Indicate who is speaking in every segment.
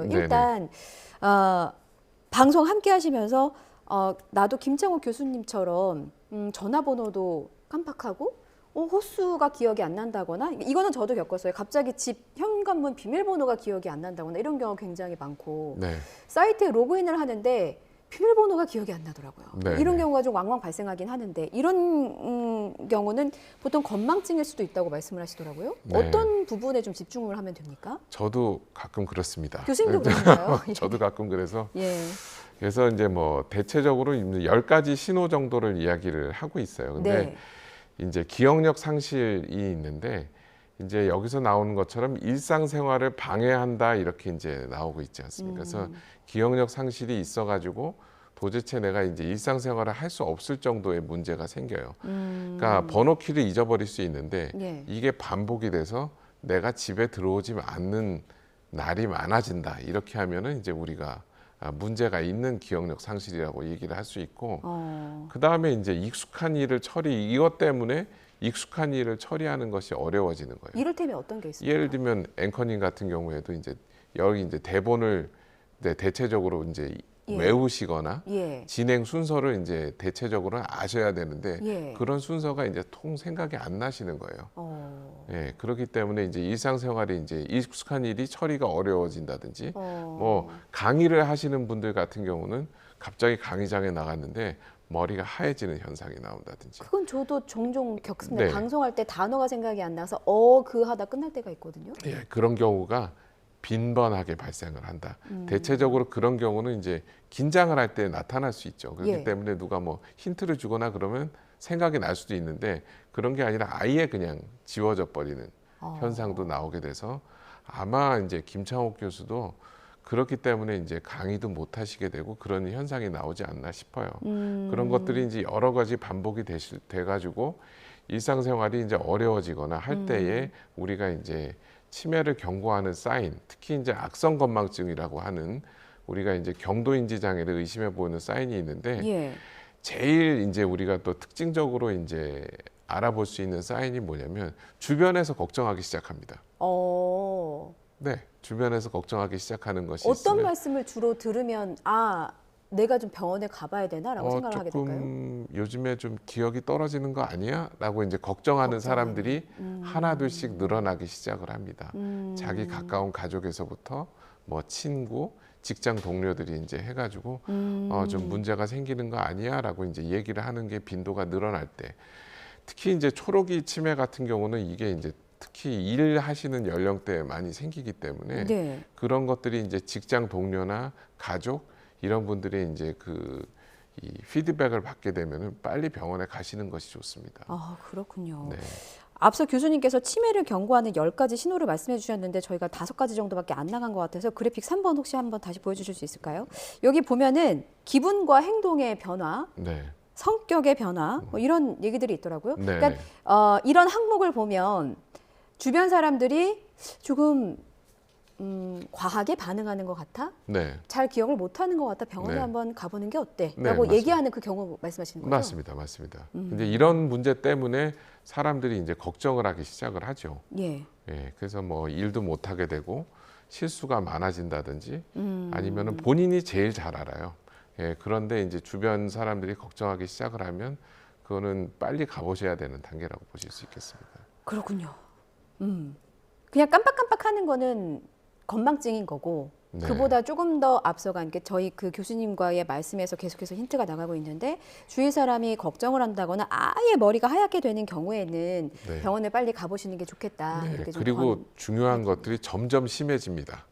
Speaker 1: 일단 방송 함께 하시면서 나도 김창호 교수님처럼 전화번호도 깜빡하고 호수가 기억이 안 난다거나, 이거는 저도 겪었어요. 갑자기 집 현관문 비밀번호가 기억이 안 난다거나 이런 경우 굉장히 많고,
Speaker 2: 네.
Speaker 1: 사이트에 로그인을 하는데 비밀번호가 기억이 안 나더라고요.
Speaker 2: 네,
Speaker 1: 이런
Speaker 2: 네.
Speaker 1: 경우가 좀 왕왕 발생하긴 하는데, 이런 경우는 보통 건망증일 수도 있다고 말씀을 하시더라고요.
Speaker 2: 네.
Speaker 1: 어떤 부분에 좀 집중을 하면 됩니까?
Speaker 2: 저도 가끔 그렇습니다.
Speaker 1: 교수님도 그런가요?
Speaker 2: 저도 가끔 그래서
Speaker 1: 예.
Speaker 2: 그래서 이제 뭐 대체적으로 10가지 신호 정도를 이야기를 하고 있어요. 근데
Speaker 1: 네.
Speaker 2: 이제 기억력 상실이 있는데 이제 여기서 나오는 것처럼 일상생활을 방해한다 이렇게 이제 나오고 있지 않습니까? 그래서 기억력 상실이 있어가지고 도대체 내가 이제 일상생활을 할 수 없을 정도의 문제가 생겨요. 그러니까 번호키를 잊어버릴 수 있는데
Speaker 1: 예.
Speaker 2: 이게 반복이 돼서 내가 집에 들어오지 않는 날이 많아진다. 이렇게 하면은 이제 우리가 문제가 있는 기억력 상실이라고 얘기를 할 수 있고, 그 다음에 이제 익숙한 일을 이것 때문에 익숙한 일을 처리하는 것이 어려워지는 거예요.
Speaker 1: 이를테면 어떤 게 있습니까?
Speaker 2: 예를 들면 앵커님 같은 경우에도 이제 여기 이제 대본을 대체적으로 이제
Speaker 1: 예.
Speaker 2: 외우시거나
Speaker 1: 예.
Speaker 2: 진행 순서를 이제 대체적으로 아셔야 되는데
Speaker 1: 예.
Speaker 2: 그런 순서가 이제 통 생각이 안 나시는 거예요.
Speaker 1: 어.
Speaker 2: 예, 그렇기 때문에 이제 일상생활에 이제 익숙한 일이 처리가 어려워진다든지, 뭐 강의를 하시는 분들 같은 경우는 갑자기 강의장에 나갔는데 머리가 하얘지는 현상이 나온다든지.
Speaker 1: 그건 저도 종종 겪습니다.
Speaker 2: 네.
Speaker 1: 방송할 때 단어가 생각이 안 나서 그 하다 끝날 때가 있거든요.
Speaker 2: 예, 그런 경우가 빈번하게 발생을 한다. 대체적으로 그런 경우는 이제 긴장을 할 때 나타날 수 있죠. 그렇기
Speaker 1: 예.
Speaker 2: 때문에 누가 뭐 힌트를 주거나 그러면 생각이 날 수도 있는데 그런 게 아니라 아예 그냥 지워져 버리는 현상도 나오게 돼서 아마 이제 김창옥 교수도 그렇기 때문에 이제 강의도 못 하시게 되고 그런 현상이 나오지 않나 싶어요. 그런 것들이 이제 여러 가지 반복이 돼가지고 일상생활이 이제 어려워지거나 할 때에 우리가 이제 치매를 경고하는 사인, 특히 이제 악성 건망증이라고 하는 우리가 이제 경도인지 장애를 의심해 보이는 사인이 있는데
Speaker 1: 예.
Speaker 2: 제일 이제 우리가 또 특징적으로 이제 알아볼 수 있는 사인이 뭐냐면 주변에서 걱정하기 시작합니다. 네, 주변에서 걱정하기 시작하는 것이
Speaker 1: 어떤
Speaker 2: 있으면
Speaker 1: 말씀을 주로 들으면 내가 좀 병원에 가봐야 되나라고 생각을 하게 될까요?
Speaker 2: 조금 요즘에 좀 기억이 떨어지는 거 아니야? 라고 이제 걱정하는 사람들이 하나둘씩 늘어나기 시작을 합니다. 자기 가까운 가족에서부터 뭐 친구, 직장 동료들이 이제 해가지고 좀 문제가 생기는 거 아니야? 라고 이제 얘기를 하는 게 빈도가 늘어날 때, 특히 이제 초록이 치매 같은 경우는 이게 이제 특히 일하시는 연령대에 많이 생기기 때문에
Speaker 1: 네.
Speaker 2: 그런 것들이 이제 직장 동료나 가족 이런 분들이 이제 이 피드백을 받게 되면은 빨리 병원에 가시는 것이 좋습니다.
Speaker 1: 그렇군요.
Speaker 2: 네.
Speaker 1: 앞서 교수님께서 치매를 경고하는 10가지 신호를 말씀해 주셨는데 저희가 5가지 정도밖에 안 나간 것 같아서 그래픽 3번 혹시 한번 다시 보여주실 수 있을까요? 여기 보면은 기분과 행동의 변화,
Speaker 2: 네.
Speaker 1: 성격의 변화, 뭐 이런 얘기들이 있더라고요.
Speaker 2: 네,
Speaker 1: 그러니까
Speaker 2: 네.
Speaker 1: 이런 항목을 보면 주변 사람들이 조금 과하게 반응하는 것 같아?
Speaker 2: 네.
Speaker 1: 잘 기억을 못하는 것 같아? 병원에
Speaker 2: 네.
Speaker 1: 한번 가보는 게 어때?
Speaker 2: 네,
Speaker 1: 라고
Speaker 2: 맞습니다.
Speaker 1: 얘기하는 그 경우 말씀하시는 거죠?
Speaker 2: 맞습니다. 맞습니다. 근데 이런 문제 때문에 사람들이 이제 걱정을 하기 시작을 하죠.
Speaker 1: 예.
Speaker 2: 예. 그래서 뭐 일도 못 하게 되고 실수가 많아진다든지 아니면은 본인이 제일 잘 알아요. 예. 그런데 이제 주변 사람들이 걱정하기 시작을 하면 그거는 빨리 가보셔야 되는 단계라고 보실 수 있겠습니다.
Speaker 1: 그렇군요. 그냥 깜빡깜빡하는 거는 건망증인 거고,
Speaker 2: 네.
Speaker 1: 그보다 조금 더 앞서간 게 저희 그 교수님과의 말씀에서 계속해서 힌트가 나가고 있는데, 주위 사람이 걱정을 한다거나 아예 머리가 하얗게 되는 경우에는
Speaker 2: 네.
Speaker 1: 병원에 빨리 가보시는 게 좋겠다.
Speaker 2: 네.
Speaker 1: 이렇게 좀
Speaker 2: 그리고 중요한 것들이 점점 심해집니다.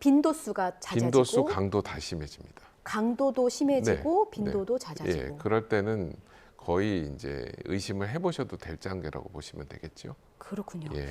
Speaker 1: 빈도수가 잦아지고,
Speaker 2: 빈도수, 강도 다 심해집니다.
Speaker 1: 강도도 심해지고,
Speaker 2: 네.
Speaker 1: 빈도도
Speaker 2: 네.
Speaker 1: 잦아지고.
Speaker 2: 예, 그럴 때는 거의 이제 의심을 해보셔도 될 단계라고 보시면 되겠죠.
Speaker 1: 그렇군요.
Speaker 2: 예.